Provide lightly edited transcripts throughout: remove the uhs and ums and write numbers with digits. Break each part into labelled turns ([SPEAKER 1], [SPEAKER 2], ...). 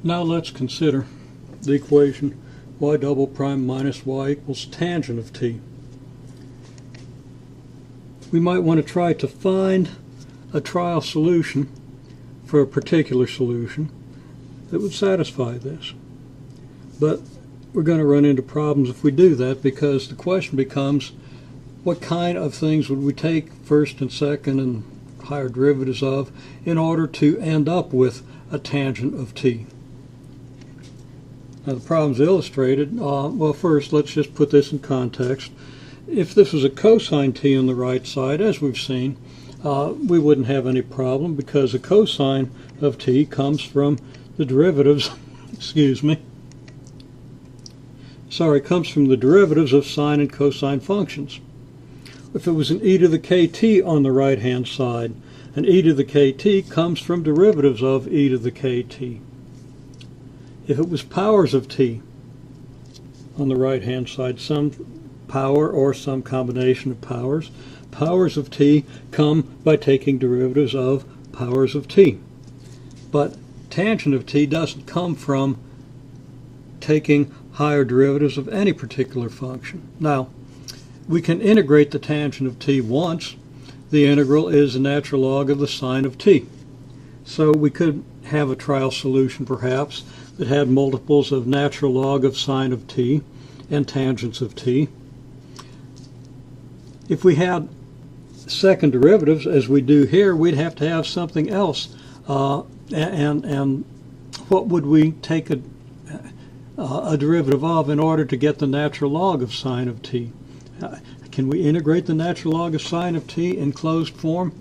[SPEAKER 1] Now let's consider the equation y double prime minus y equals tangent of t. We might want to try to find a trial solution for a particular solution that would satisfy this. But we're going to run into problems if we do that, because the question becomes, what kind of things would we take first and second and higher derivatives of in order to end up with a tangent of t? Now the problem's illustrated. Well, first let's just put this in context. If this was a cosine t on the right side, as we've seen, we wouldn't have any problem, because a cosine of t comes from the derivatives, comes from the derivatives of sine and cosine functions. If it was an e to the kt on the right hand side, an e to the kt comes from derivatives of e to the kt. If it was powers of t on the right hand side, some power or some combination of powers, powers of t come by taking derivatives of powers of t. But tangent of t doesn't come from taking higher derivatives of any particular function. Now, we can integrate the tangent of t once. The integral is the natural log of the sine of t. So we could have a trial solution perhaps that had multiples of natural log of sine of t and tangents of t. If we had second derivatives, as we do here, we'd have to have something else. And what would we take a derivative of in order to get the natural log of sine of t? Can we integrate the natural log of sine of t in closed form?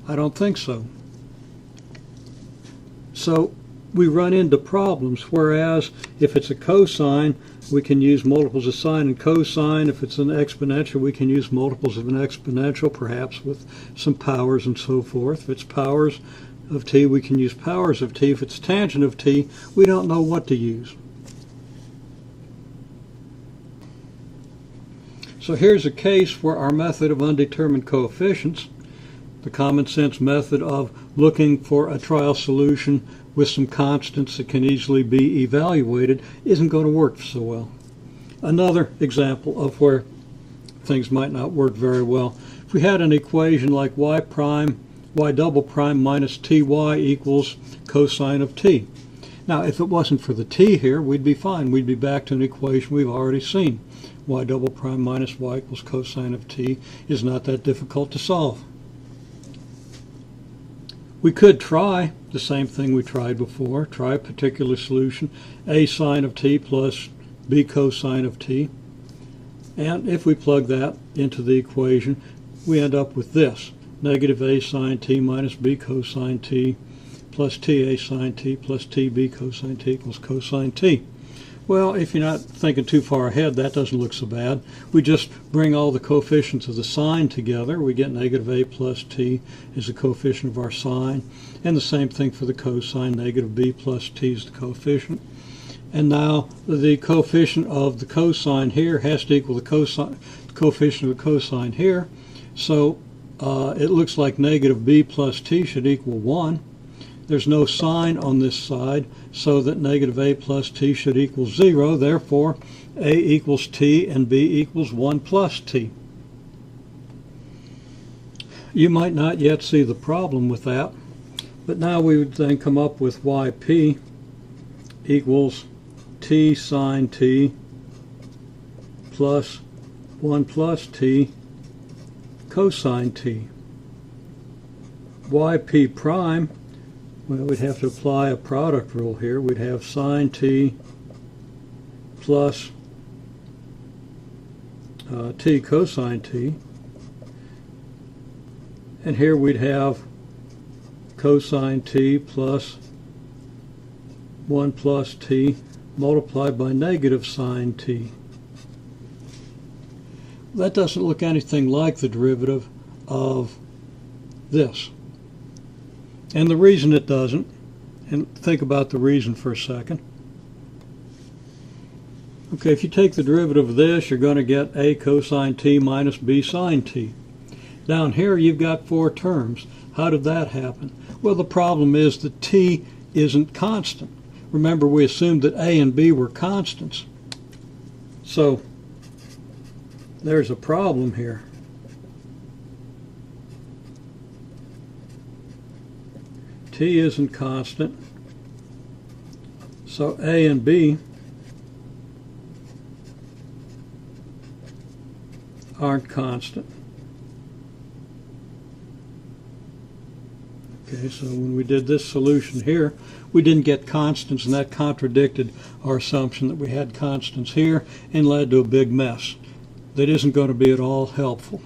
[SPEAKER 1] I don't think so. So we run into problems, whereas if it's a cosine, we can use multiples of sine and cosine. If it's an exponential, we can use multiples of an exponential, perhaps with some powers and so forth. If it's powers of t, we can use powers of t. If it's tangent of t, we don't know what to use. So here's a case where our method of undetermined coefficients, the common sense method of looking for a trial solution with some constants that can easily be evaluated, isn't going to work so well. Another example of where things might not work very well. If we had an equation like y double prime minus ty equals cosine of t. Now, if it wasn't for the t here, we'd be fine. We'd be back to an equation we've already seen. Y double prime minus y equals cosine of t is not that difficult to solve. We could try the same thing we tried before, try a particular solution, a sine of t plus b cosine of t. And if we plug that into the equation, we end up with this, negative a sine t minus b cosine t plus t a sine t plus t b cosine t equals cosine t. Well, if you're not thinking too far ahead, that doesn't look so bad. We just bring all the coefficients of the sine together. We get negative a plus t is the coefficient of our sine. And the same thing for the cosine, negative b plus t is the coefficient. And now the coefficient of the cosine here has to equal the coefficient of the cosine here. So it looks like negative b plus t should equal 1. There's no sign on this side, so that negative a plus t should equal 0. Therefore, a equals t and b equals 1 plus t. You might not yet see the problem with that, but now we would then come up with yp equals t sine t plus 1 plus t cosine t. Yp prime, well, we'd have to apply a product rule here. We'd have sine t plus t cosine t. And here we'd have cosine t plus 1 plus t multiplied by negative sine t. That doesn't look anything like the derivative of this. And the reason it doesn't, and think about the reason for a second. Okay, if you take the derivative of this, you're going to get a cosine t minus b sine t. Down here you've got 4 terms. How did that happen? Well, the problem is that t isn't constant. remember we assumed that A and B were constants. So there's a problem here. T isn't constant, so A and B aren't constant. Okay, so when we did this solution here, we didn't get constants, and that contradicted our assumption that we had constants here and led to a big mess that isn't going to be at all helpful.